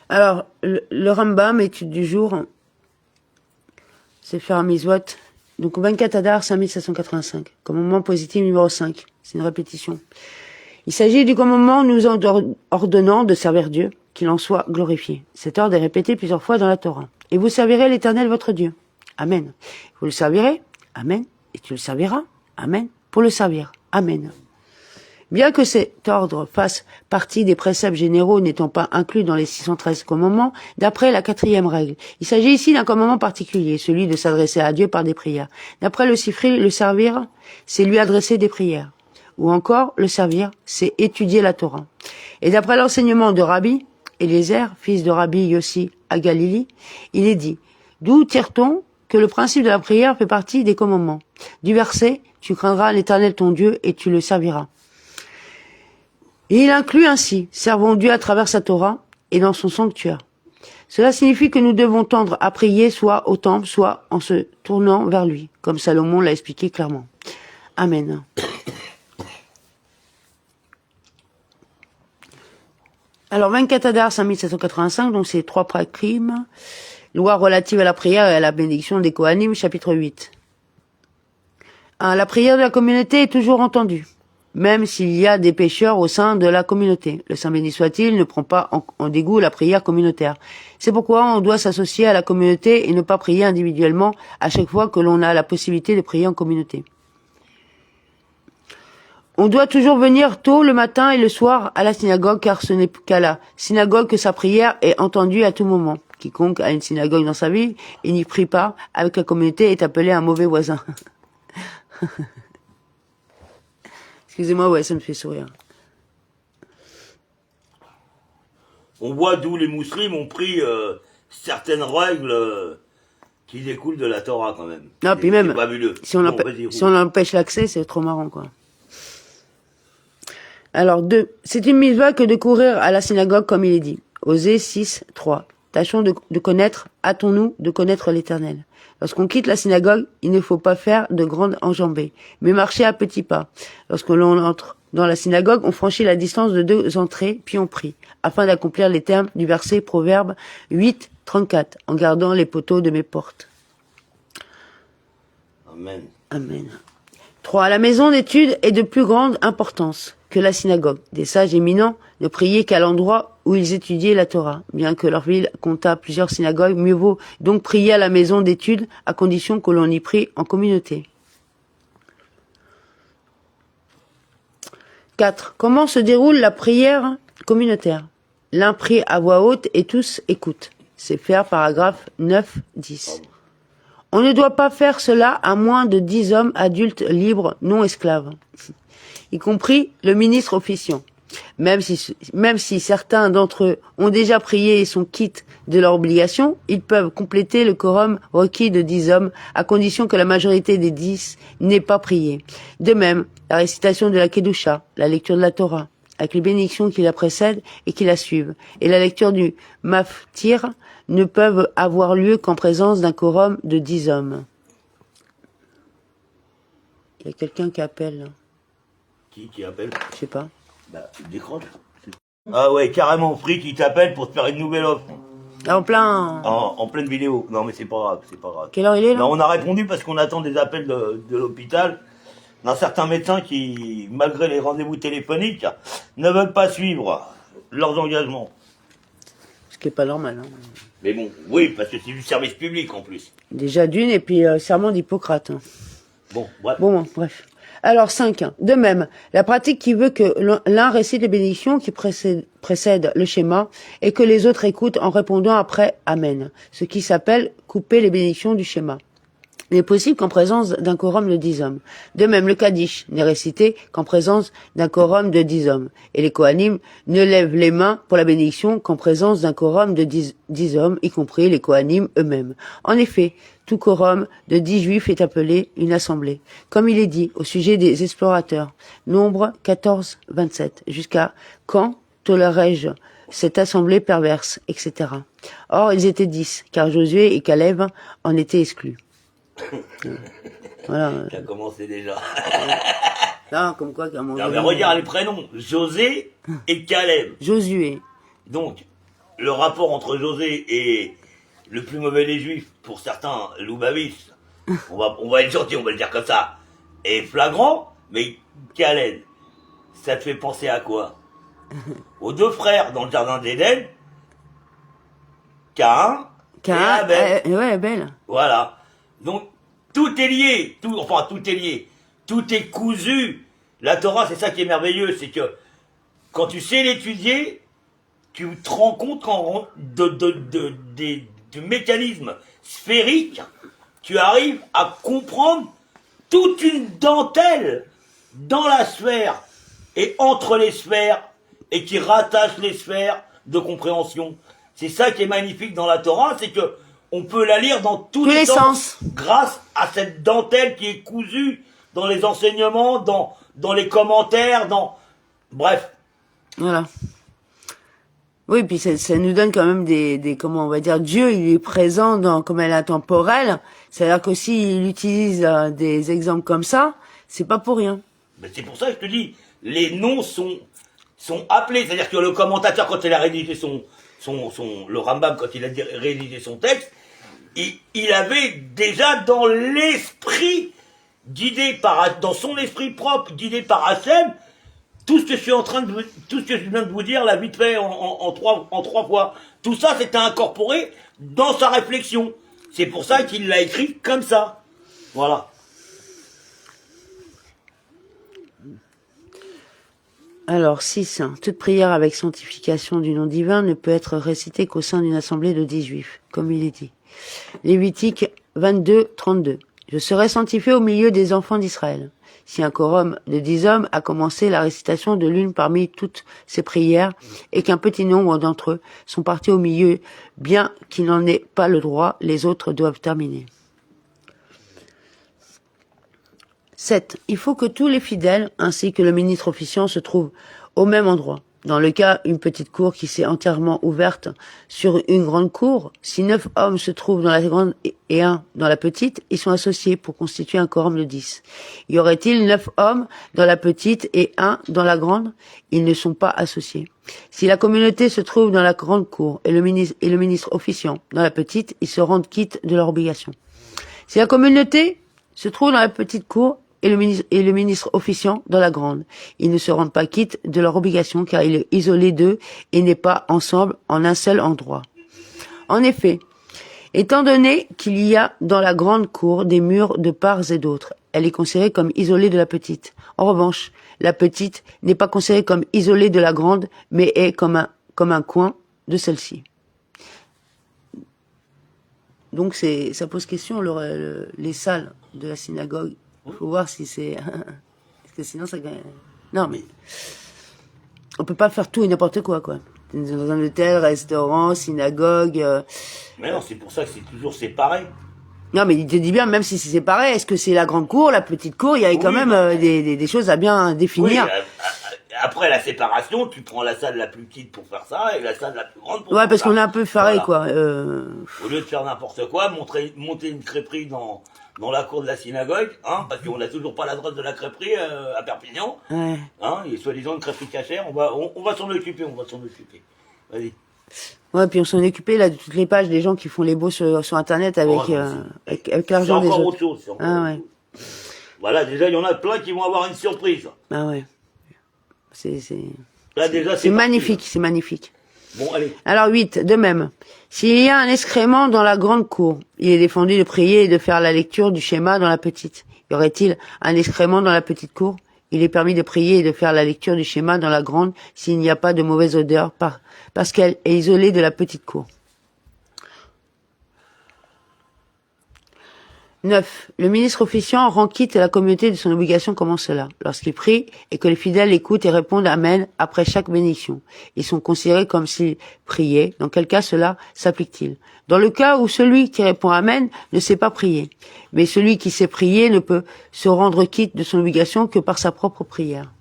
Alors, le Rambam, étude du jour, c'est faire un miswat. Donc, 24 Adar, 5785. Commandement positif numéro 5. C'est une répétition. Il s'agit du commandement nous ordonnant de servir Dieu, qu'il en soit glorifié. Cet ordre est répété plusieurs fois dans la Torah. Et vous servirez l'Éternel votre Dieu. Amen. Vous le servirez. Amen. Et tu le serviras. Amen. Pour le servir. Amen. Bien que cet ordre fasse partie des préceptes généraux n'étant pas inclus dans les 613 commandements, d'après la 4e règle, il s'agit ici d'un commandement particulier, celui de s'adresser à Dieu par des prières. D'après le Sifri, le servir, c'est lui adresser des prières. Ou encore, le servir, c'est étudier la Torah. Et d'après l'enseignement de Rabbi Eliezer, fils de Rabbi Yossi à Galilée, il est dit, d'où tire-t-on que le principe de la prière fait partie des commandements? Du verset, tu craindras l'Éternel ton Dieu et tu le serviras. Et il inclut ainsi, servons Dieu à travers sa Torah et dans son sanctuaire. Cela signifie que nous devons tendre à prier soit au temple, soit en se tournant vers lui, comme Salomon l'a expliqué clairement. Amen. Alors, 24 Adar 5785, donc c'est 3 prakim, loi relative à la prière et à la bénédiction des Kohanim, chapitre 8. La prière de la communauté est toujours entendue, même s'il y a des pécheurs au sein de la communauté. Le Saint béni soit-il ne prend pas en dégoût la prière communautaire. C'est pourquoi on doit s'associer à la communauté et ne pas prier individuellement à chaque fois que l'on a la possibilité de prier en communauté. On doit toujours venir tôt le matin et le soir à la synagogue, car ce n'est qu'à la synagogue que sa prière est entendue à tout moment. Quiconque a une synagogue dans sa ville et n'y prie pas avec la communauté est appelé un mauvais voisin. Excusez-moi, ouais, ça me fait sourire. On voit d'où les musulmans ont pris certaines règles qui découlent de la Torah quand même. Non, puis même, si on empêche l'accès, c'est trop marrant, quoi. Alors, 2. C'est une mitzvah que de courir à la synagogue comme il est dit. Osée 6, 3. Tâchons de connaître, hâtons-nous de connaître l'Éternel. Lorsqu'on quitte la synagogue, il ne faut pas faire de grandes enjambées, mais marcher à petits pas. Lorsque l'on entre dans la synagogue, on franchit la distance de 2 entrées, puis on prie, afin d'accomplir les termes du verset Proverbe 8, 34, en gardant les poteaux de mes portes. Amen. Amen. 3. La maison d'études est de plus grande importance que la synagogue. Des sages éminents ne priaient qu'à l'endroit où ils étudiaient la Torah. Bien que leur ville comptât plusieurs synagogues, mieux vaut donc prier à la maison d'études à condition que l'on y prie en communauté. 4. Comment se déroule la prière communautaire? L'un prie à voix haute et tous écoutent. C'est faire paragraphe 9, 10. On ne doit pas faire cela à moins de 10 hommes adultes libres, non esclaves, y compris le ministre officiant. Même si certains d'entre eux ont déjà prié et sont quittes de leur obligation, ils peuvent compléter le quorum requis de 10 hommes, à condition que la majorité des 10 n'ait pas prié. De même, la récitation de la Kedusha, la lecture de la Torah, avec les bénédictions qui la précèdent et qui la suivent, et la lecture du Maftir, ne peuvent avoir lieu qu'en présence d'un quorum de 10 hommes. Il y a quelqu'un qui appelle, là. Qui appelle? Je sais pas. Bah, tu décroches. Ah ouais, carrément, Free qui t'appelle pour te faire une nouvelle offre. En pleine vidéo. Non mais c'est pas grave, c'est pas grave. Quelle heure il est là? Non, on a répondu parce qu'on attend des appels de l'hôpital d'un certain médecin qui, malgré les rendez-vous téléphoniques, ne veulent pas suivre leurs engagements. Ce qui est pas normal. Hein. Mais bon, oui, parce que c'est du service public en plus. Déjà d'une, et puis serment d'Hippocrate. Hein. Bon, bref. Bon, bref. Alors 5. De même, la pratique qui veut que l'un récite les bénédictions qui précèdent le schéma et que les autres écoutent en répondant après Amen, ce qui s'appelle couper les bénédictions du schéma. Il est possible qu'en présence d'un quorum de 10 hommes. De même, le Kaddish n'est récité qu'en présence d'un quorum de 10 hommes. Et les Kohanim ne lèvent les mains pour la bénédiction qu'en présence d'un quorum de 10 hommes, y compris les Kohanim eux-mêmes. En effet, tout quorum de 10 juifs est appelé une assemblée. Comme il est dit au sujet des explorateurs. Nombre 14, 27. Jusqu'à quand tolérerai-je cette assemblée perverse, etc. Or, ils étaient 10, car Josué et Caleb en étaient exclus. Voilà. Ça a commencé déjà. Non, comme quoi, non, mais regarde les prénoms. José et Caleb. Josué. Donc, le rapport entre José et le plus mauvais des juifs, pour certains, Loubavis, on va être gentil, on va le dire comme ça, est flagrant, mais Khaled, ça te fait penser à quoi? Aux deux frères dans le jardin d'Éden, Caïn et Abel. Ouais, Abel. Voilà. Donc, tout est lié. Tout est lié. Tout est cousu. La Torah, c'est ça qui est merveilleux. C'est que, quand tu sais l'étudier, tu te rends compte du mécanisme sphérique, tu arrives à comprendre toute une dentelle dans la sphère et entre les sphères et qui rattache les sphères de compréhension. C'est ça qui est magnifique dans la Torah, c'est que on peut la lire dans tous les sens grâce à cette dentelle qui est cousue dans les enseignements, dans les commentaires, bref. Voilà. Oui, puis ça nous donne quand même comment on va dire, Dieu, il est présent comme elle est intemporelle. C'est-à-dire qu'aussi, il utilise des exemples comme ça, c'est pas pour rien. Mais c'est pour ça que je te dis, les noms sont appelés. C'est-à-dire que le commentateur, quand il a rédigé le Rambam, quand il a rédigé son texte, il avait déjà dans l'esprit, dans son esprit propre, guidé par Hachem, tout ce que je viens de vous dire, là, vite fait, en trois fois. Tout ça, c'était incorporé dans sa réflexion. C'est pour ça qu'il l'a écrit comme ça. Voilà. Alors, 6. Toute prière avec sanctification du nom divin ne peut être récitée qu'au sein d'une assemblée de 10 juifs, comme il est dit. Lévitique 22, 32. Je serai sanctifié au milieu des enfants d'Israël. Si un quorum de 10 hommes a commencé la récitation de l'une parmi toutes ces prières et qu'un petit nombre d'entre eux sont partis au milieu, bien qu'ils n'en aient pas le droit, les autres doivent terminer. 7. Il faut que tous les fidèles, ainsi que le ministre officiant, se trouvent au même endroit. Dans le cas, une petite cour qui s'est entièrement ouverte sur une grande cour, si 9 hommes se trouvent dans la grande et 1 dans la petite, ils sont associés pour constituer un quorum de 10. Y aurait-il 9 hommes dans la petite et 1 dans la grande? Ils ne sont pas associés. Si la communauté se trouve dans la grande cour et le ministre officiant dans la petite, ils se rendent quittes de leur obligation. Si la communauté se trouve dans la petite cour et le ministre officiant dans la grande, ils ne se rendent pas quittes de leur obligation car il est isolé d'eux et n'est pas ensemble en un seul endroit. En effet, étant donné qu'il y a dans la grande cour des murs de part et d'autre, elle est considérée comme isolée de la petite. En revanche, la petite n'est pas considérée comme isolée de la grande, mais est comme un coin de celle-ci. Donc ça pose question, les salles de la synagogue. Il faut voir si c'est... Parce que sinon, ça... Non, mais... On peut pas faire tout et n'importe quoi. Dans un hôtel, restaurant, synagogue... Mais non, c'est pour ça que c'est toujours séparé. Non, mais il te dit bien, même si c'est séparé, est-ce que c'est la grande cour, la petite cour? Il y avait quand même des choses à bien définir. Oui, après la séparation, tu prends la salle la plus petite pour faire ça et la salle la plus grande pour faire ça. Ouais, parce qu'on est un peu faré, voilà. Au lieu de faire n'importe quoi, monter une crêperie dans la cour de la synagogue, hein, parce qu'on n'a toujours pas l'adresse de la crêperie à Perpignan. Ouais. Hein, il y a soi-disant une crêperie cachère, on va s'en occuper, Vas-y. Ouais, puis on s'en est occupé là de toutes les pages des gens qui font les beaux sur internet avec l'argent des autres. C'est encore autre chose. Ouais. Voilà, déjà il y en a plein qui vont avoir une surprise. Ah ouais. Là déjà c'est magnifique, c'est magnifique. Bon, allez. Alors 8, de même. S'il y a un excrément dans la grande cour, il est défendu de prier et de faire la lecture du schéma dans la petite. Y aurait-il un excrément dans la petite cour? Il est permis de prier et de faire la lecture du schéma dans la grande s'il n'y a pas de mauvaise odeur parce qu'elle est isolée de la petite cour. 9. Le ministre officiant rend quitte la communauté de son obligation comment cela? Lorsqu'il prie et que les fidèles écoutent et répondent Amen après chaque bénédiction. Ils sont considérés comme s'ils priaient. Dans quel cas cela s'applique-t-il? Dans le cas où celui qui répond Amen ne sait pas prier. Mais celui qui sait prier ne peut se rendre quitte de son obligation que par sa propre prière.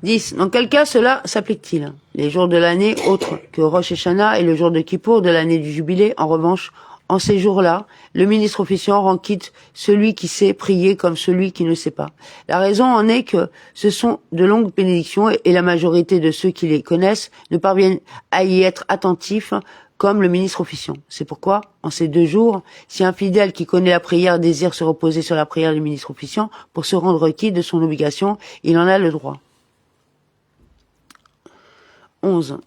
10. Dans quel cas cela s'applique-t-il? Les jours de l'année autres que Rosh Hashanah et le jour de Kippour de l'année du Jubilé, en revanche, En ces jours-là, le ministre officiant rend quitte celui qui sait prier comme celui qui ne sait pas. La raison en est que ce sont de longues bénédictions et la majorité de ceux qui les connaissent ne parviennent à y être attentifs comme le ministre officiant. C'est pourquoi, en ces 2 jours, si un fidèle qui connaît la prière désire se reposer sur la prière du ministre officiant pour se rendre quitte de son obligation, il en a le droit. 11.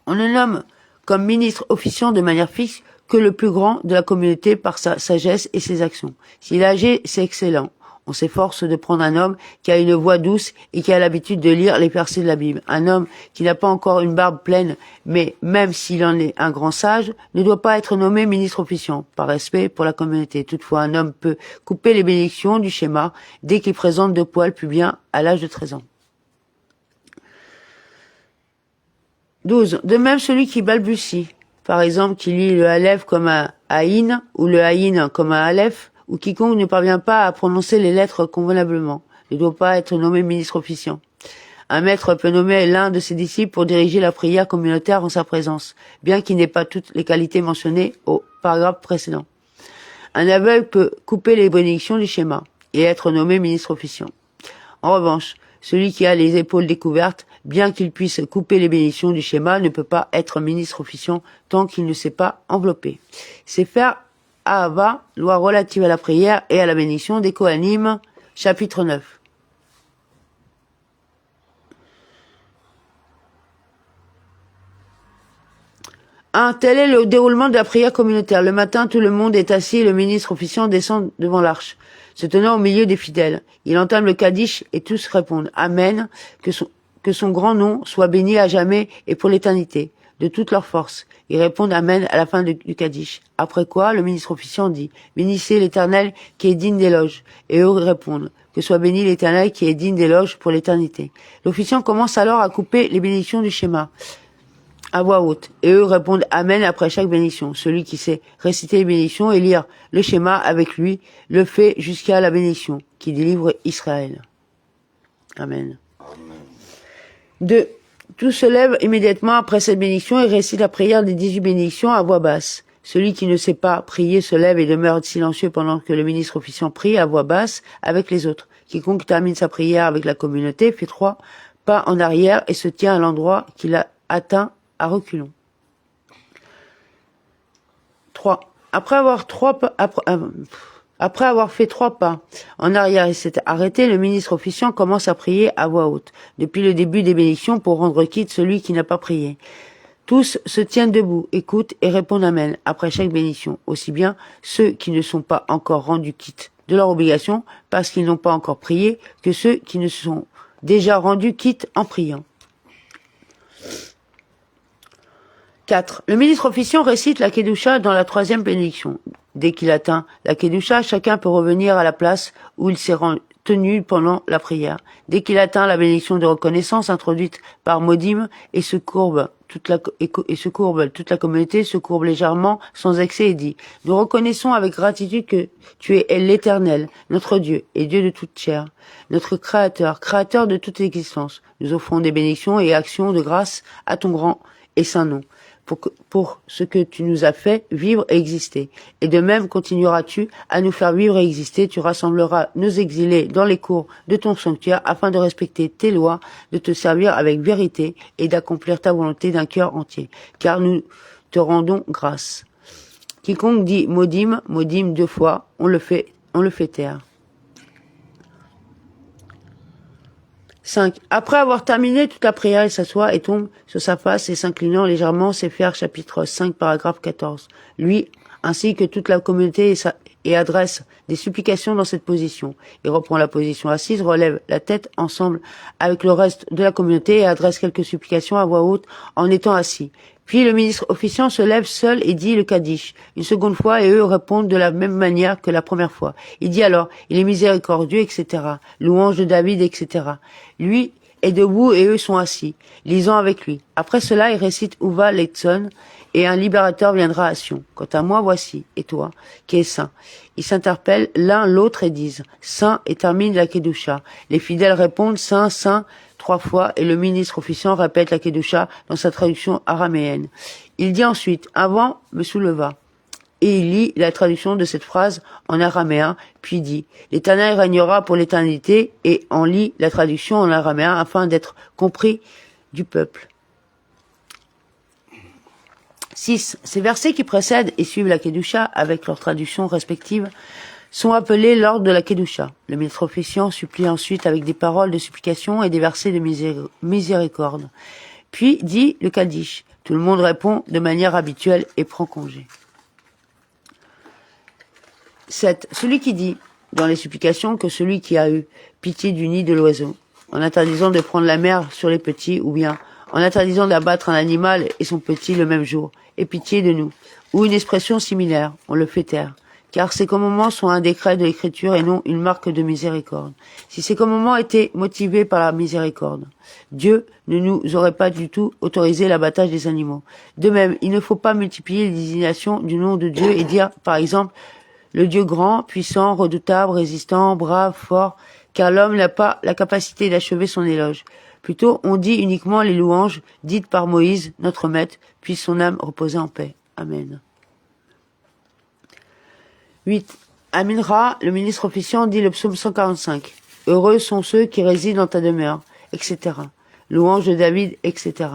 On ne nomme comme ministre officiant de manière fixe que le plus grand de la communauté par sa sagesse et ses actions. S'il est âgé, c'est excellent. On s'efforce de prendre un homme qui a une voix douce et qui a l'habitude de lire les versets de la Bible. Un homme qui n'a pas encore une barbe pleine, mais même s'il en est un grand sage, ne doit pas être nommé ministre officiant, par respect pour la communauté. Toutefois, un homme peut couper les bénédictions du schéma dès qu'il présente 2 poils pubiens à l'âge de 13 ans. 12. De même, celui qui balbutie, par exemple, qui lit le Aleph comme un Aïn, ou le Aïn comme un Aleph, ou quiconque ne parvient pas à prononcer les lettres convenablement, ne doit pas être nommé ministre officiant. Un maître peut nommer l'un de ses disciples pour diriger la prière communautaire en sa présence, bien qu'il n'ait pas toutes les qualités mentionnées au paragraphe précédent. Un aveugle peut couper les bénédictions du schéma et être nommé ministre officiant. En revanche, celui qui a les épaules découvertes, bien qu'il puisse couper les bénédictions du schéma, ne peut pas être ministre officiant tant qu'il ne s'est pas enveloppé. C'est faire Ahava, loi relative à la prière et à la bénédiction des Kohanim, chapitre 9. Tel est le déroulement de la prière communautaire. Le matin, tout le monde est assis et le ministre officiant descend devant l'arche, se tenant au milieu des fidèles. Il entame le Kaddish et tous répondent « Amen », que son grand nom soit béni à jamais et pour l'éternité, de toute leur force. Ils répondent Amen à la fin du Kaddish. Après quoi, le ministre officiant dit « Bénissez l'Éternel qui est digne d'éloge ». Et eux répondent « Que soit béni l'Éternel qui est digne d'éloge pour l'éternité ». L'officiant commence alors à couper les bénédictions du schéma à voix haute, et eux répondent Amen après chaque bénédiction. Celui qui sait réciter les bénédictions et lire le schéma avec lui le fait jusqu'à la bénédiction qui délivre Israël. Amen. 2. Tout se lève immédiatement après cette bénédiction et récite la prière des 18 bénédictions à voix basse. Celui qui ne sait pas prier se lève et demeure silencieux pendant que le ministre officiant prie à voix basse avec les autres. Quiconque termine sa prière avec la communauté fait 3 pas en arrière et se tient à l'endroit qu'il a atteint à reculons. 3. Après avoir fait 3 pas en arrière et s'est arrêté, le ministre officiant commence à prier à voix haute, depuis le début des bénédictions pour rendre quitte celui qui n'a pas prié. Tous se tiennent debout, écoutent et répondent Amen après chaque bénédiction, aussi bien ceux qui ne sont pas encore rendus quitte de leur obligation parce qu'ils n'ont pas encore prié que ceux qui ne se sont déjà rendus quitte en priant. 4. Le ministre officiant récite la Kedusha dans la 3e bénédiction. Dès qu'il atteint la Kedusha, chacun peut revenir à la place où il s'est tenu pendant la prière. Dès qu'il atteint la bénédiction de reconnaissance introduite par Modim et se courbe, toute la communauté se courbe légèrement, sans excès et dit « Nous reconnaissons avec gratitude que tu es l'Éternel, notre Dieu et Dieu de toute chair, notre Créateur, Créateur de toute existence. Nous offrons des bénédictions et actions de grâce à ton grand et saint nom. Pour ce que tu nous as fait vivre et exister. Et de même continueras-tu à nous faire vivre et exister. Tu rassembleras nos exilés dans les cours de ton sanctuaire afin de respecter tes lois, de te servir avec vérité et d'accomplir ta volonté d'un cœur entier. Car nous te rendons grâce. Quiconque dit Modim 2 fois, on le fait taire. 5. Après avoir terminé toute la prière, il s'assoit et tombe sur sa face et s'inclinant légèrement, Sefer chapitre 5 paragraphe 14. Lui, ainsi que toute la communauté et adresse des supplications dans cette position. Il reprend la position assise, relève la tête ensemble avec le reste de la communauté et adresse quelques supplications à voix haute en étant assis. Puis le ministre officiant se lève seul et dit le Kaddish une seconde fois et eux répondent de la même manière que la première fois. Il dit alors, il est miséricordieux, etc. Louange de David, etc. Lui est debout et eux sont assis, lisant avec lui. Après cela, il récite Uva Letzon et un libérateur viendra à Sion. Quant à moi, voici, et toi, qui es saint. Ils s'interpellent l'un l'autre et disent Saint et terminent la Kedusha. Les fidèles répondent Saint, Saint 3 fois et le ministre officiant répète la Kedusha dans sa traduction araméenne. Il dit ensuite, un vent me souleva et il lit la traduction de cette phrase en araméen, puis dit « L'Éternel régnera pour l'éternité » et en lit la traduction en araméen afin d'être compris du peuple. 6. Ces versets qui précèdent et suivent la Kedusha avec leurs traductions respectives sont appelés l'ordre de la Kedusha. Le ministre officiant supplie ensuite avec des paroles de supplication et des versets de miséricorde. Puis dit le Kaddish. Tout le monde répond de manière habituelle et prend congé. 7. Celui qui dit dans les supplications que celui qui a eu pitié du nid de l'oiseau, en interdisant de prendre la mer sur les petits, ou bien en interdisant d'abattre un animal et son petit le même jour, aie pitié de nous, ou une expression similaire, on le fait taire, car ces commandements sont un décret de l'écriture et non une marque de miséricorde. Si ces commandements étaient motivés par la miséricorde, Dieu ne nous aurait pas du tout autorisé l'abattage des animaux. De même, il ne faut pas multiplier les désignations du nom de Dieu et dire, par exemple, le Dieu grand, puissant, redoutable, résistant, brave, fort, car l'homme n'a pas la capacité d'achever son éloge. Plutôt, on dit uniquement les louanges dites par Moïse, notre maître, puisse son âme reposer en paix. Amen. 8. À Minra, le ministre officiant dit le psaume 145. Heureux sont ceux qui résident dans ta demeure, etc. Louange de David, etc.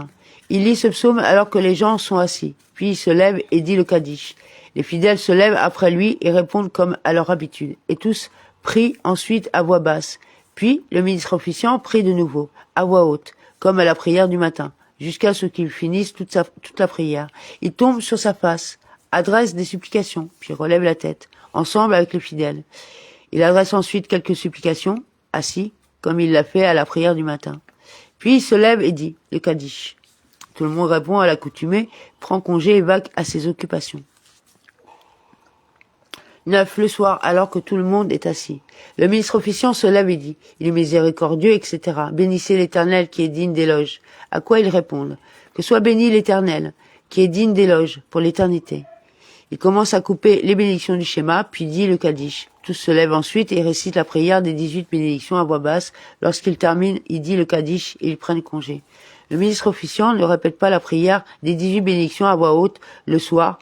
Il lit ce psaume alors que les gens sont assis. Puis il se lève et dit le Kaddish. Les fidèles se lèvent après lui et répondent comme à leur habitude. Et tous prient ensuite à voix basse. Puis le ministre officiant prie de nouveau, à voix haute, comme à la prière du matin, jusqu'à ce qu'il finisse toute la prière. Il tombe sur sa face, adresse des supplications, puis relève la tête, ensemble avec les fidèles. Il adresse ensuite quelques supplications, assis, comme il l'a fait à la prière du matin. Puis il se lève et dit, le Kaddish. Tout le monde répond à l'accoutumée, prend congé et va à ses occupations. 9. Le soir, alors que tout le monde est assis. Le ministre officiant se lève et dit, il est miséricordieux, etc. Bénissez l'Éternel qui est digne d'éloge. À quoi ils répondent? Que soit béni l'Éternel, qui est digne d'éloge pour l'éternité. Il commence à couper les bénédictions du schéma, puis dit le Kaddish. Tous se lèvent ensuite et récitent la prière des 18 bénédictions à voix basse. Lorsqu'il termine, il dit le Kaddish et ils prennent congé. Le ministre officiant ne répète pas la prière des 18 bénédictions à voix haute le soir,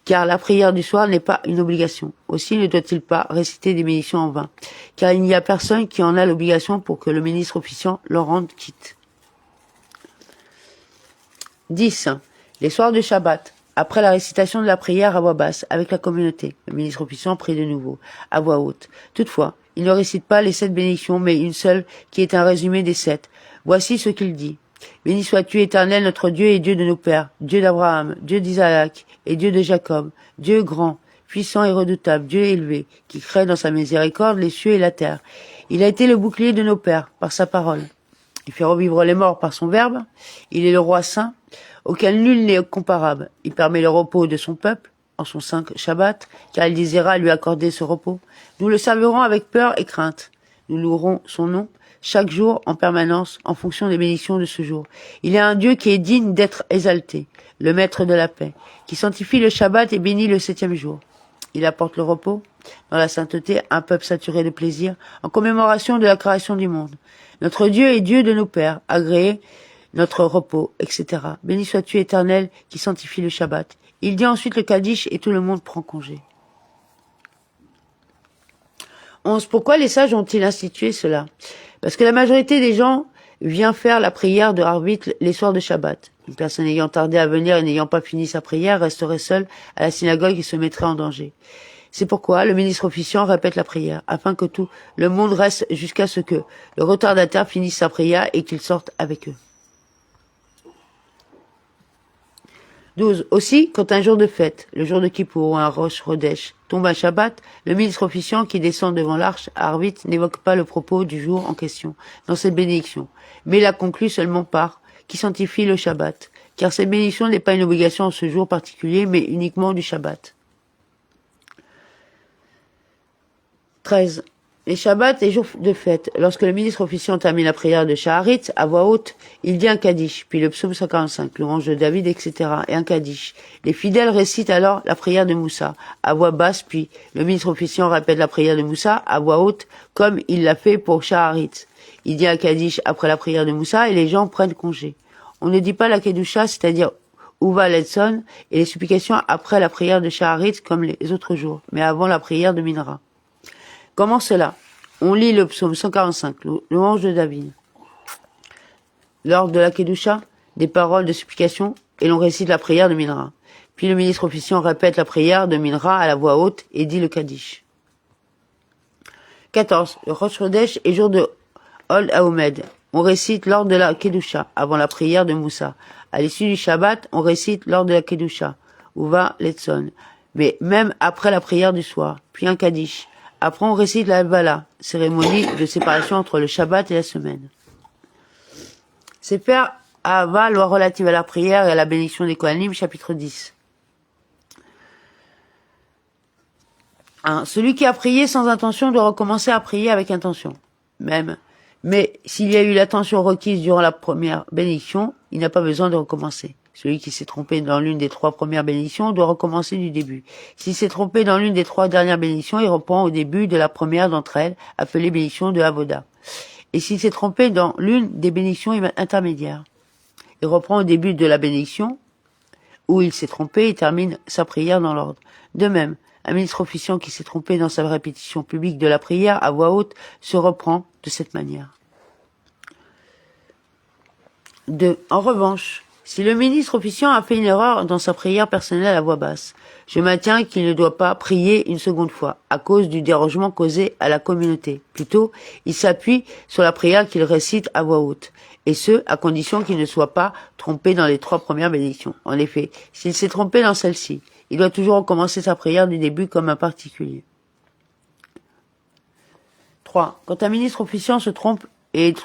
car la prière du soir n'est pas une obligation. Aussi ne doit-il pas réciter des bénédictions en vain, car il n'y a personne qui en a l'obligation pour que le ministre officiant leur rende quitte. 10. Les soirs de Shabbat, après la récitation de la prière à voix basse avec la communauté, le ministre officiant prie de nouveau, à voix haute. Toutefois, il ne récite pas les 7 bénédictions, mais une seule qui est un résumé des 7. Voici ce qu'il dit. Béni sois-tu, Éternel, notre Dieu et Dieu de nos pères, Dieu d'Abraham, Dieu d'Isaac et Dieu de Jacob, Dieu grand, puissant et redoutable, Dieu élevé, qui crée dans sa miséricorde les cieux et la terre. Il a été le bouclier de nos pères par sa parole. Il fait revivre les morts par son verbe. Il est le roi saint, auquel nul n'est comparable. Il permet le repos de son peuple, en son saint Shabbat, car il désira lui accorder ce repos. Nous le servirons avec peur et crainte. Nous louerons son nom chaque jour en permanence en fonction des bénédictions de ce jour. Il est un Dieu qui est digne d'être exalté, le maître de la paix, qui sanctifie le Shabbat et bénit le 7e jour. Il apporte le repos dans la sainteté, un peuple saturé de plaisir, en commémoration de la création du monde. Notre Dieu est Dieu de nos pères, agréé notre repos, etc. Béni sois-tu, Éternel, qui sanctifie le Shabbat. Il dit ensuite le Kaddish et tout le monde prend congé. 11. Pourquoi les sages ont-ils institué cela? Parce que la majorité des gens vient faire la prière de Harvit les soirs de Shabbat. Une personne ayant tardé à venir et n'ayant pas fini sa prière resterait seule à la synagogue et se mettrait en danger. C'est pourquoi le ministre officiant répète la prière, afin que tout le monde reste jusqu'à ce que le retardataire finisse sa prière et qu'il sorte avec eux. 12. Aussi, quand un jour de fête, le jour de Kippour ou un Rosh Chodesh, tombe un Shabbat, le ministre officiant qui descend devant l'arche à Harvit n'évoque pas le propos du jour en question dans cette bénédiction, mais la conclut seulement par qui sanctifie le Shabbat, car cette bénédiction n'est pas une obligation en ce jour particulier, mais uniquement du Shabbat. 13. Les Shabbats et jours de fête, lorsque le ministre officiant termine la prière de Shaharit, à voix haute, il dit un Kaddish, puis le psaume 145, louange de David, etc., et un Kaddish. Les fidèles récitent alors la prière de Moussa, à voix basse, puis le ministre officiant répète la prière de Moussa, à voix haute, comme il l'a fait pour Shaharit. Il dit un Kaddish après la prière de Moussa, et les gens prennent congé. On ne dit pas la Kedusha, c'est-à-dire Uva Letson, et les supplications après la prière de Shaharit comme les autres jours, mais avant la prière de Minra. Comment cela? On lit le psaume 145, le ange de David. Lors de la Kedusha, des paroles de supplication, et l'on récite la prière de Minra. Puis le ministre officiant répète la prière de Minra à la voix haute et dit le Kaddish. 14. Le Rosh Chodesh est jour de Hol Haomed. On récite lors de la Kedusha, avant la prière de Moussa. À l'issue du Shabbat, on récite lors de la Kedusha, Uva Letson. Mais même après la prière du soir, puis un Kaddish. Après, on récite la Halvala, cérémonie de séparation entre le Shabbat et la semaine. Sefer Ahava, loi relative à la prière et à la bénédiction des Kohanim, chapitre 10. 1. Celui qui a prié sans intention doit recommencer à prier avec intention. Mais s'il y a eu l'attention requise durant la première bénédiction, il n'a pas besoin de recommencer. Celui qui s'est trompé dans l'une des 3 premières bénédictions doit recommencer du début. S'il s'est trompé dans l'une des 3 dernières bénédictions, il reprend au début de la première d'entre elles, appelée bénédiction de Avoda. Et s'il s'est trompé dans l'une des bénédictions intermédiaires, il reprend au début de la bénédiction où il s'est trompé et termine sa prière dans l'ordre. De même, un ministre officiant qui s'est trompé dans sa répétition publique de la prière à voix haute se reprend de cette manière. 2. En revanche, si le ministre officiant a fait une erreur dans sa prière personnelle à voix basse, je maintiens qu'il ne doit pas prier une seconde fois, à cause du dérangement causé à la communauté. Plutôt, il s'appuie sur la prière qu'il récite à voix haute, et ce, à condition qu'il ne soit pas trompé dans les 3 premières bénédictions. En effet, s'il s'est trompé dans celle-ci, il doit toujours recommencer sa prière du début comme un particulier. 3. Quand un ministre officiant se trompe et est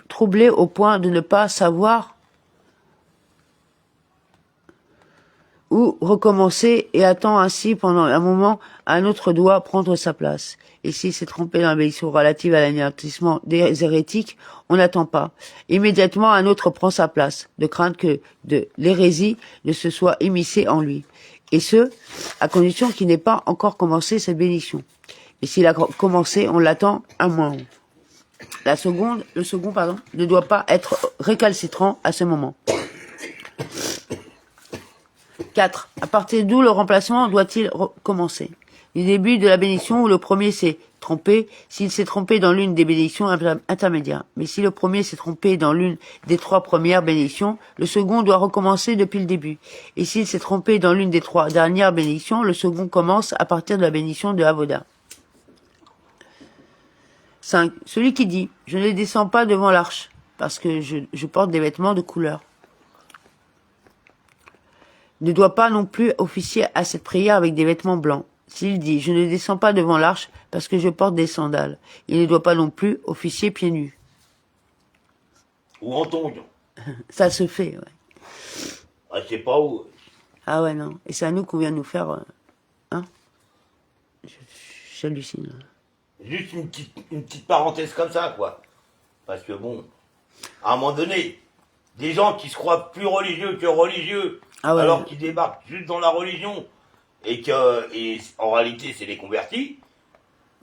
troublé au point de ne pas savoir ou recommencer et attend ainsi pendant un moment, un autre doit prendre sa place. Et s'il s'est trompé dans la bénédiction relative à l'anéantissement des hérétiques, on n'attend pas. Immédiatement, un autre prend sa place, de crainte que de l'hérésie ne se soit immiscée en lui. Et ce, à condition qu'il n'ait pas encore commencé cette bénédiction. Et s'il a commencé, on l'attend un mois. Le second, ne doit pas être récalcitrant à ce moment. 4. À partir d'où le remplacement doit-il commencer? Du début de la bénédiction où le premier s'est trompé, s'il s'est trompé dans l'une des bénédictions intermédiaires. Mais si le premier s'est trompé dans l'une des 3 premières bénédictions, le second doit recommencer depuis le début. Et s'il s'est trompé dans l'une des 3 dernières bénédictions, le second commence à partir de la bénédiction de Avoda. 5. Celui qui dit « Je ne descends pas devant l'arche, parce que je porte des vêtements de couleur » ne doit pas non plus officier à cette prière avec des vêtements blancs. S'il dit « Je ne descends pas devant l'arche parce que je porte des sandales », il ne doit pas non plus officier pieds nus. Ou en tongs. Ça se fait, ouais. Ah, je sais pas où. Ah ouais, non. Et c'est à nous qu'on vient de nous faire... hein? J'hallucine. Juste une petite parenthèse comme ça, quoi. Parce que bon, à un moment donné, des gens qui se croient plus religieux que religieux, ah ouais, alors qu'ils débarquent juste dans la religion, et en réalité c'est les convertis,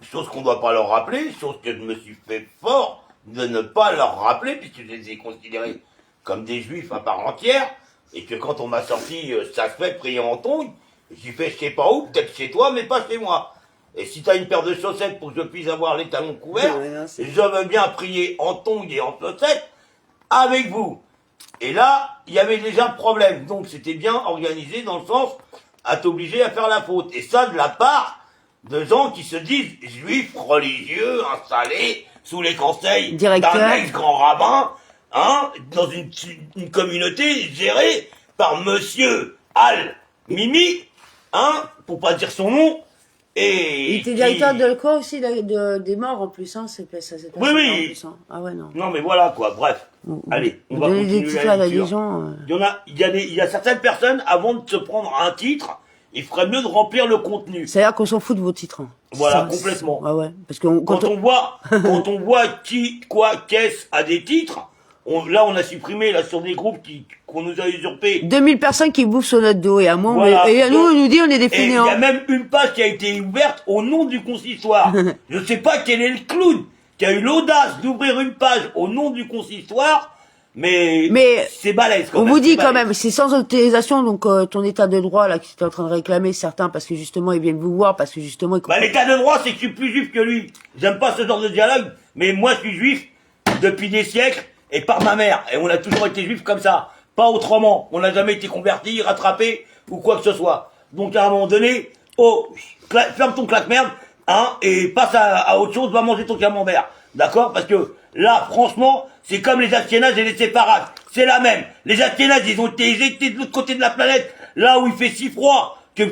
chose qu'on ne doit pas leur rappeler, chose que je me suis fait fort de ne pas leur rappeler, puisque je les ai considérés comme des juifs à part entière, et que quand on m'a sorti ça se fait prier en tongs, j'ai fait je sais pas où, peut-être chez toi, mais pas chez moi. Et si tu as une paire de chaussettes pour que je puisse avoir les talons couverts, je veux bien prier en tongs et en chaussettes avec vous. Et là, il y avait déjà un problème. Donc c'était bien organisé dans le sens à t'obliger à faire la faute. Et ça de la part de gens qui se disent juifs religieux installés sous les conseils d'un ex-grand rabbin, hein, dans une communauté gérée par monsieur Al-Mimi, hein, pour pas dire son nom. Et il était directeur de quoi aussi, des morts en plus, hein, c'est ça. Oui, oui. En plus, hein. Ah ouais, non. Non, mais voilà, quoi, bref. Allez, on va continuer des titres à des gens. Il y a certaines personnes, avant de se prendre un titre, il ferait mieux de remplir le contenu. C'est-à-dire qu'on s'en fout de vos titres. Hein. Voilà, complètement. Ah ouais, parce que quand on voit qui, quoi, qu'est-ce à des titres, là, on a supprimé, là, sur des groupes qu'on nous a usurpés. 2000 personnes qui bouffent sur notre dos, et à moi, voilà. Et à nous, on nous dit, on est des fainéants. Il y a même une page qui a été ouverte au nom du consistoire. Je sais pas quel est le clown qui a eu l'audace d'ouvrir une page au nom du consistoire mais c'est balèze quand on même. vous dit c'est quand balèze. même, c'est sans autorisation, donc ton état de droit là, qui est en train de réclamer certains parce que justement ils viennent vous voir, parce que justement ils Bah, l'état de droit, c'est que je suis plus juif que lui. J'aime pas ce genre de dialogue, mais moi je suis juif depuis des siècles et par ma mère. Et on a toujours été juif comme ça, pas autrement. On n'a jamais été converti, rattrapé ou quoi que ce soit. Donc à un moment donné, oh, ferme ton claque-merde, hein, et passe à autre chose, va manger ton camembert. D'accord? Parce que là, franchement, c'est comme les Ashkénazes et les séparades. C'est la même. Les Ashkénazes, ils ont été éjectés de l'autre côté de la planète, là où il fait si froid, que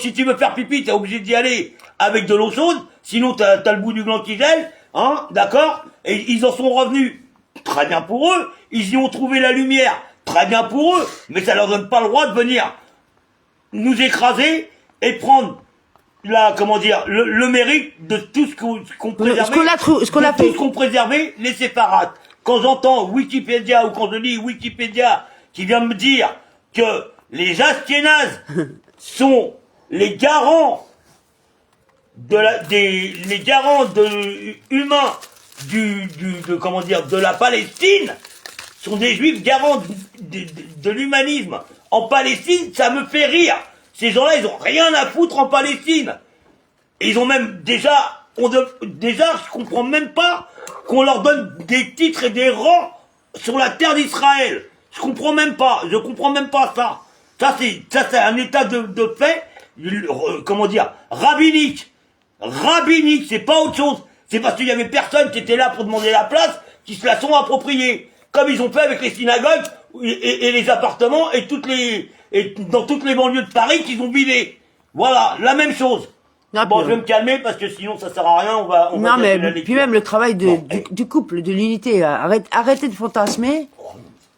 si tu veux faire pipi, t'es obligé d'y aller avec de l'eau chaude, sinon t'as le bout du gland qui gèle, hein, d'accord? Et ils en sont revenus. Très bien pour eux. Ils y ont trouvé la lumière. Très bien pour eux. Mais ça leur donne pas le droit de venir nous écraser et prendre le mérite de tout ce qu'on préservait. Ce qu'on a fait. Tout ce qu'on préservait, les séparates. Quand j'entends Wikipédia ou quand je lis Wikipédia qui vient me dire que les Ashkénazes sont les garants les garants humains de la Palestine, sont des juifs garants de l'humanisme. En Palestine, ça me fait rire. Ces gens-là, ils ont rien à foutre en Palestine. Et ils ont même déjà, je comprends même pas qu'on leur donne des titres et des rangs sur la terre d'Israël. Je comprends même pas ça. Ça c'est un état de fait, rabbinique. Rabbinique, c'est pas autre chose. C'est parce qu'il y avait personne qui était là pour demander la place, qui se la sont appropriés. Comme ils ont fait avec les synagogues et les appartements et dans toutes les banlieues de Paris qu'ils ont vidés. Voilà, la même chose. Non, bon, je vais me calmer parce que sinon ça sert à rien, on va non, mais la lecture. puis même le travail du couple, de l'unité. Arrêtez de fantasmer.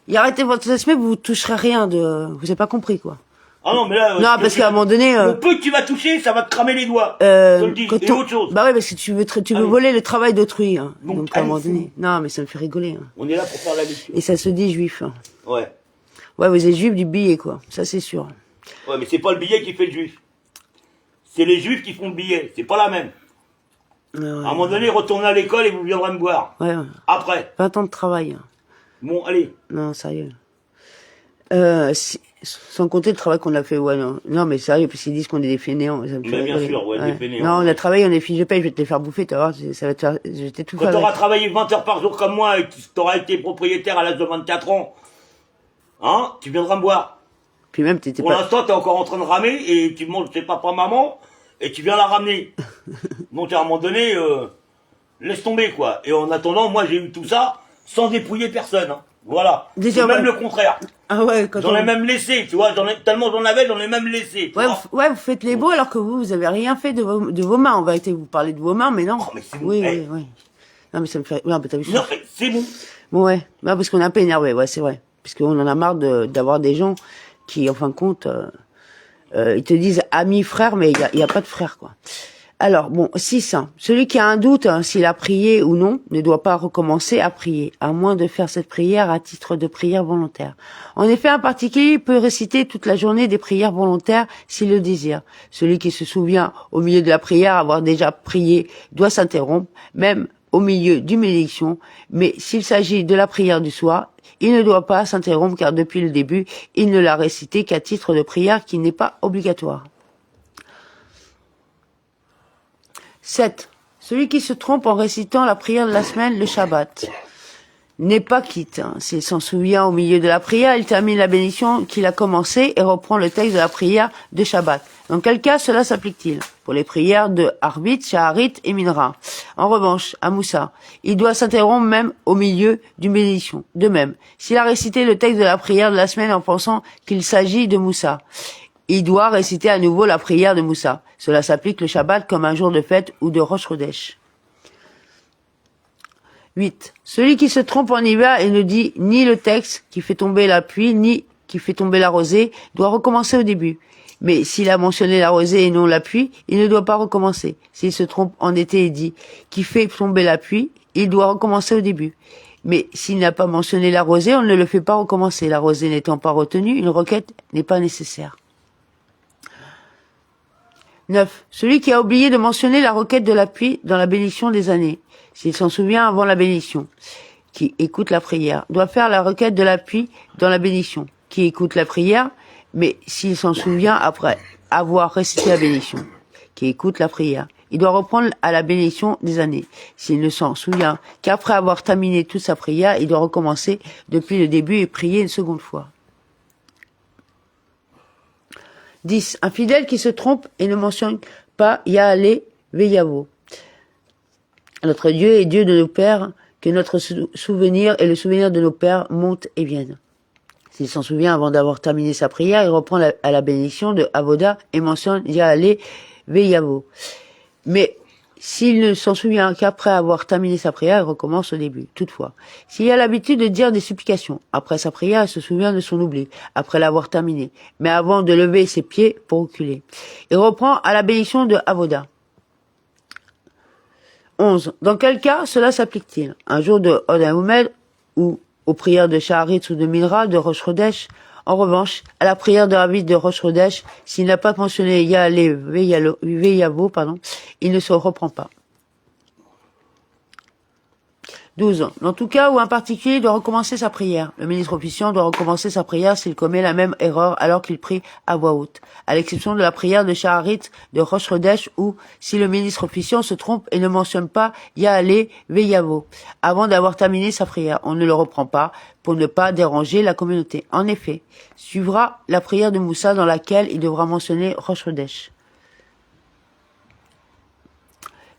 Et arrêtez de fantasmer, vous toucherez rien vous avez pas compris, quoi. Ah non, mais là... non, parce qu'à un moment donné... le peu que tu vas toucher, ça va te cramer les doigts. Je le dis, et autre chose. Bah ouais, parce que tu veux voler le travail d'autrui, hein. Donc à un moment donné... Non, mais ça me fait rigoler, hein. On est là pour faire la lecture. Et ça se dit juif, hein. Ouais. Ouais, vous êtes juif du billet, quoi. Ça, c'est sûr. Ouais, mais c'est pas le billet qui fait le juif. C'est les juifs qui font le billet. C'est pas la même. Ouais. À un moment donné, retournez à l'école et vous viendrez me voir. Ouais. Après. 20 ans de travail. Bon, allez. Non, sérieux. Sans compter le travail qu'on a fait, ouais, non, mais sérieux, parce qu'ils disent qu'on est des fainéants. Ça me fait Mais bien rigoler. sûr, ouais, des fainéants. Non, on a travaillé, on est fiches de paye, je vais te les faire bouffer, tu vas voir, ça va te faire, je vais tout Quand faire. t'auras travaillé 20 heures par jour comme moi et que t'auras été propriétaire à l'âge de 24 ans, hein, tu viendras me voir. Puis même, t'étais Pour pas... l'instant, t'es encore en train de ramer et tu manges chez papa, maman et tu viens la ramener. Donc, à un moment donné, laisse tomber, quoi. Et en attendant, moi, j'ai eu tout ça sans dépouiller personne, hein. Voilà. Déjà, C'est même ouais. le contraire. Ah ouais, quand J'en ai même laissé, tu vois, tellement j'en avais, j'en ai même laissé. Ouais, vous faites les beaux alors que vous avez rien fait de vos mains. En vérité, vous parlez de vos mains, mais non. Oh, mais c'est bon. Oui, Hey. oui. Non, mais ça me fait... Non, mais t'as vu Non, mais c'est bon. Bon, ouais. Bah, parce qu'on est un peu énervé, ouais, c'est vrai. Parce qu'on en a marre d'avoir des gens qui, en fin de compte, ils te disent amis, frères, mais il y a pas de frères, quoi. Alors, bon, 6. Celui qui a un doute, s'il a prié ou non, ne doit pas recommencer à prier, à moins de faire cette prière à titre de prière volontaire. En effet, un particulier peut réciter toute la journée des prières volontaires s'il le désire. Celui qui se souvient au milieu de la prière avoir déjà prié doit s'interrompre, même au milieu d'une bénédiction, mais s'il s'agit de la prière du soir, il ne doit pas s'interrompre car depuis le début, il ne l'a récité qu'à titre de prière qui n'est pas obligatoire. 7. Celui qui se trompe en récitant la prière de la semaine, le Shabbat, n'est pas quitte. S'il s'en souvient au milieu de la prière, il termine la bénédiction qu'il a commencée et reprend le texte de la prière de Shabbat. Dans quel cas cela s'applique-t-il? Pour les prières de Arbit, Shaharit et Minra. En revanche, à Moussa, il doit s'interrompre même au milieu d'une bénédiction. De même, s'il a récité le texte de la prière de la semaine en pensant qu'il s'agit de Moussa, il doit réciter à nouveau la prière de Moussa. Cela s'applique le Shabbat comme un jour de fête ou de Rosh Chodesh. 8. Celui qui se trompe en hiver et ne dit ni le texte qui fait tomber la pluie, ni qui fait tomber la rosée, doit recommencer au début. Mais s'il a mentionné la rosée et non la pluie, il ne doit pas recommencer. S'il se trompe en été et dit qui fait tomber la pluie, il doit recommencer au début. Mais s'il n'a pas mentionné la rosée, on ne le fait pas recommencer. La rosée n'étant pas retenue, une requête n'est pas nécessaire. 9. Celui qui a oublié de mentionner la requête de la pluie dans la bénédiction des années, s'il s'en souvient avant la bénédiction. qui écoute la prière, doit faire la requête de l'appui dans la bénédiction, qui écoute la prière, mais s'il s'en souvient après avoir récité la bénédiction, qui écoute la prière, il doit reprendre à la bénédiction des années. S'il ne s'en souvient qu'après avoir terminé toute sa prière, il doit recommencer depuis le début et prier une seconde fois. 10. Un fidèle qui se trompe et ne mentionne pas Yahvé Veyavo. Notre Dieu est Dieu de nos pères, que notre souvenir et le souvenir de nos pères montent et viennent. S'il s'en souvient avant d'avoir terminé sa prière, il reprend à la bénédiction de Avoda et mentionne Yahvé Veyavo. Mais s'il ne s'en souvient qu'après avoir terminé sa prière, il recommence au début. Toutefois, s'il a l'habitude de dire des supplications, après sa prière, il se souvient de son oubli, après l'avoir terminé, mais avant de lever ses pieds pour reculer. Il reprend à la bénédiction de Avoda. 11. Dans quel cas cela s'applique-t-il? Un jour de Od HaOmed ou aux prières de Shaharit ou de Minra de Rosh Chodesh? En revanche, à la prière de Ravid de Rosh Chodesh, s'il n'a pas mentionné Yahvé Veyavo, il ne se reprend pas. 12. Dans tout cas où un particulier doit recommencer sa prière, le ministre officiant doit recommencer sa prière s'il commet la même erreur alors qu'il prie à voix haute, à l'exception de la prière de Shaharit de Rosh Chodesh où, si le ministre officiant se trompe et ne mentionne pas Yahvé Veyavo avant d'avoir terminé sa prière, on ne le reprend pas pour ne pas déranger la communauté. En effet, suivra la prière de Moussa dans laquelle il devra mentionner Rosh Chodesh.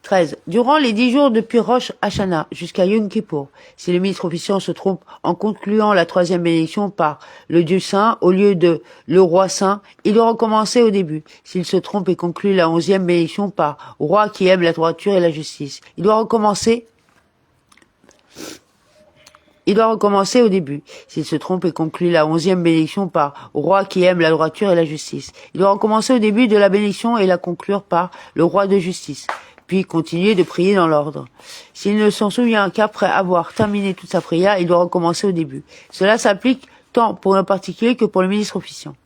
13. Durant les 10 jours depuis Rosh Hashanah jusqu'à Yom Kippour, si le ministre officiant se trompe en concluant la troisième bénédiction par le Dieu saint au lieu de le roi saint, il doit recommencer au début. S'il se trompe et conclut la 11e bénédiction par roi qui aime la droiture et la justice, il doit recommencer au début. S'il se trompe et conclut la 11e bénédiction par roi qui aime la droiture et la justice, il doit recommencer au début de la bénédiction et la conclure par le roi de justice, puis continuer de prier dans l'ordre. S'il ne s'en souvient qu'après avoir terminé toute sa prière, il doit recommencer au début. Cela s'applique tant pour un particulier que pour le ministre officiant.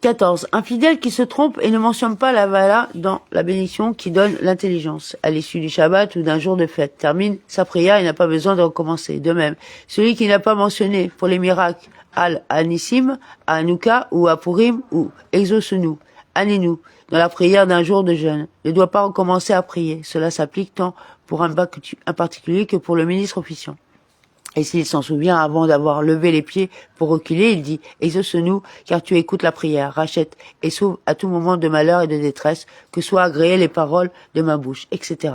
14. Un fidèle qui se trompe et ne mentionne pas la vala dans la bénédiction qui donne l'intelligence à l'issue du Shabbat ou d'un jour de fête termine sa prière et n'a pas besoin de recommencer. De même, celui qui n'a pas mentionné pour les miracles Al-Anissim, à Hanouka ou à Purim ou Exauce-nous, Annez-nous, dans la prière d'un jour de jeûne, ne doit pas recommencer à prier. Cela s'applique tant pour un particulier que pour le ministre officiant. Et s'il s'en souvient avant d'avoir levé les pieds pour reculer, il dit « Exauce-nous, car tu écoutes la prière, rachète et sauve à tout moment de malheur et de détresse, que soient agréées les paroles de ma bouche, etc. »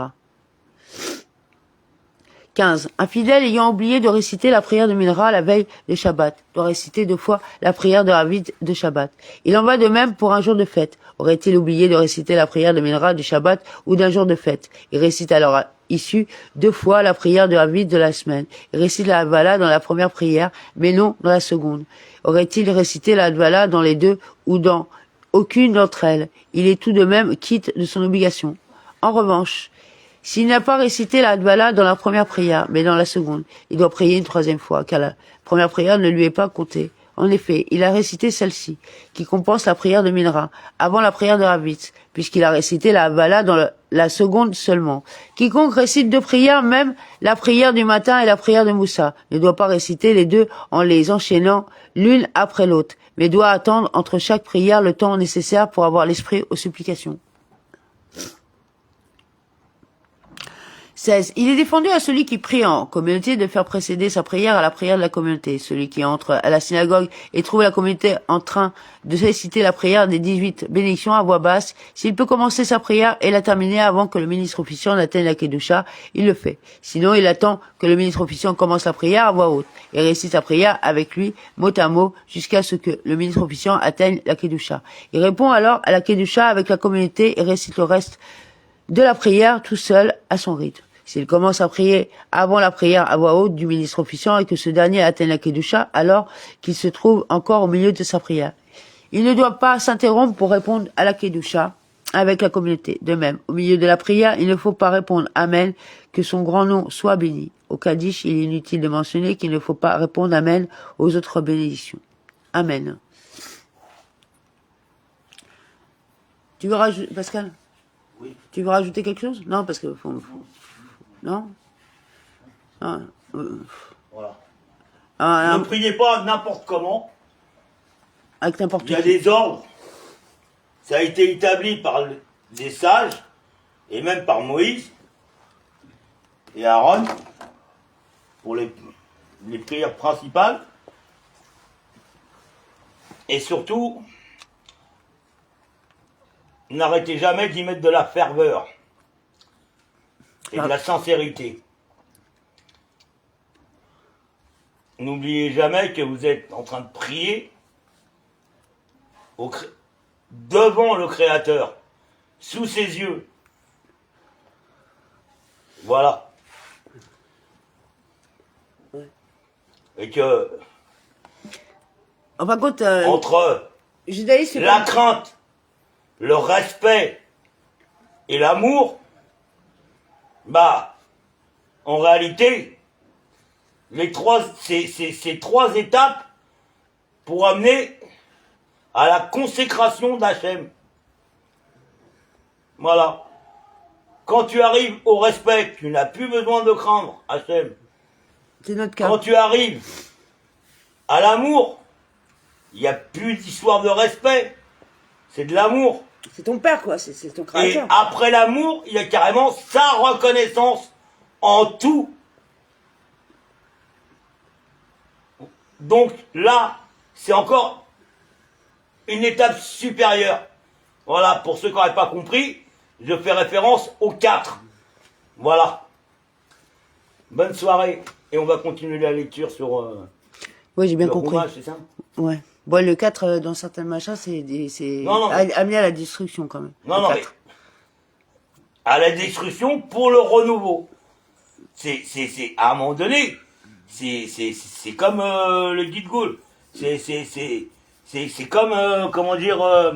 15. Un fidèle ayant oublié de réciter la prière de Minra la veille de Shabbat doit réciter 2 fois la prière de Ravid de Shabbat. Il en va de même pour un jour de fête. Aurait-il oublié de réciter la prière de Minra de Shabbat ou d'un jour de fête? Il récite alors à issue 2 fois la prière de Ravid de la semaine. Il récite la Hadvala dans la première prière, mais non dans la seconde. Aurait-il récité la Hadvala dans les deux ou dans aucune d'entre elles? Il est tout de même quitte de son obligation. En revanche, s'il n'a pas récité la Hadvala dans la première prière, mais dans la seconde, il doit prier une 3e fois, car la première prière ne lui est pas comptée. En effet, il a récité celle-ci, qui compense la prière de Minra, avant la prière de Ravitz, puisqu'il a récité la Hadvala dans la seconde seulement. Quiconque récite 2 prières, même la prière du matin et la prière de Moussa, ne doit pas réciter les 2 en les enchaînant l'une après l'autre, mais doit attendre entre chaque prière le temps nécessaire pour avoir l'esprit aux supplications. 16. Il est défendu à celui qui prie en communauté de faire précéder sa prière à la prière de la communauté. Celui qui entre à la synagogue et trouve la communauté en train de réciter la prière des 18 bénédictions à voix basse, s'il peut commencer sa prière et la terminer avant que le ministre officiant n'atteigne la Kedusha, il le fait. Sinon, il attend que le ministre officiant commence la prière à voix haute et récite sa prière avec lui, mot à mot, jusqu'à ce que le ministre officiant atteigne la Kedusha. Il répond alors à la Kedusha avec la communauté et récite le reste de la prière tout seul à son rythme. S'il commence à prier avant la prière à voix haute du ministre officiant et que ce dernier atteigne la Kedusha, alors qu'il se trouve encore au milieu de sa prière, il ne doit pas s'interrompre pour répondre à la Kedusha avec la communauté. De même, au milieu de la prière, il ne faut pas répondre Amen, que son grand nom soit béni. Au Kaddish, il est inutile de mentionner qu'il ne faut pas répondre Amen aux autres bénédictions. Amen. Tu veux rajouter, Pascal? Oui. Tu veux rajouter quelque chose? Non, parce que Non. Ah, Voilà. ah, Ne priez pas n'importe comment. avec n'importe Il y a qui. des ordres. Ça a été établi par des sages et même par Moïse et Aaron pour les prières principales. Et surtout, n'arrêtez jamais d'y mettre de la ferveur et de la sincérité. N'oubliez jamais que vous êtes en train de prier devant le Créateur, sous ses yeux. Voilà. Et que, En fin de compte, entre judaïsme, c'est la pas... crainte, le respect et l'amour, bah, en réalité, ces trois étapes pour amener à la consécration d'Hachem. Voilà. Quand tu arrives au respect, tu n'as plus besoin de craindre Hachem. C'est notre cas. Quand tu arrives à l'amour, il n'y a plus d'histoire de respect. C'est de l'amour. C'est ton père, quoi. C'est ton Et créateur. après l'amour, il y a carrément sa reconnaissance en tout. Donc là, c'est encore une étape supérieure. Voilà, pour ceux qui n'auraient pas compris, je fais référence aux 4. Voilà. Bonne soirée. Et on va continuer la lecture sur Oui, j'ai bien le compris. roumage, c'est ça? Ouais. Bon, le 4, dans certains machins, c'est Non, mais- amené à la destruction, quand même. Non, Le non, mais 4. à la destruction pour le renouveau. C'est à un moment donné, c'est comme le guide Gaulle. C'est comme, comment dire,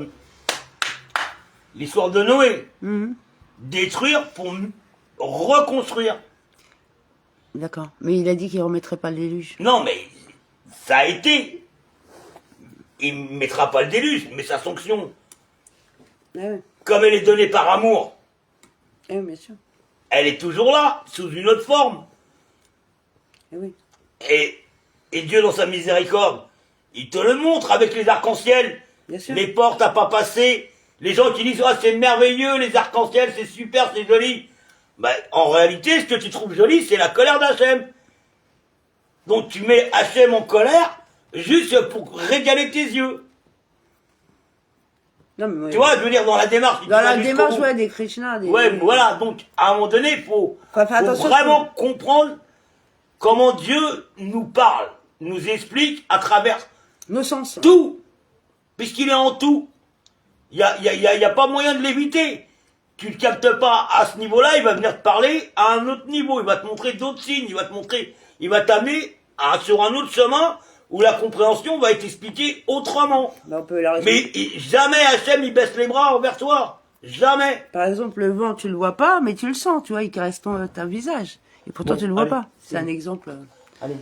l'histoire de Noé. Mhm. Détruire pour reconstruire. D'accord. Mais il a dit qu'il remettrait pas le déluge. Non, mais ça a été. Il ne mettra pas le déluge, mais sa sanction, Ah ouais. comme elle est donnée par amour, Ah oui, bien sûr. elle est toujours là, sous une autre forme. Ah oui. Et Dieu, dans sa miséricorde, il te le montre avec les arcs-en-ciel, Bien sûr. les portes à pas passer, les gens qui disent « Ah, c'est merveilleux, les arcs-en-ciel, c'est super, c'est joli ». Ben, en réalité, ce que tu trouves joli, c'est la colère d'Hachem. Donc tu mets Hachem en colère, juste pour régaler tes yeux. Non, mais moi, Tu vois, je veux dire, dans la démarche... dans tu la vas jusqu'au démarche, bout. ouais, des Krishna, des... Ouais, voilà, donc à un moment donné, il faut faire attention, vraiment comprendre comment Dieu nous parle, nous explique à travers Nos sens. tout, puisqu'il est en tout. Il y a pas moyen de l'éviter. Tu ne captes pas à ce niveau-là, il va venir te parler à un autre niveau, il va te montrer d'autres signes, il va t'amener sur un autre chemin où la compréhension va être expliquée autrement. Bah, on peut la résumer. Mais jamais Hachem il baisse les bras envers toi. Jamais. Par exemple, le vent, tu le vois pas, mais tu le sens, tu vois, il caresse ton visage. Et pourtant, Bon, tu le vois allez, pas. C'est c'est un bon. exemple. Allez.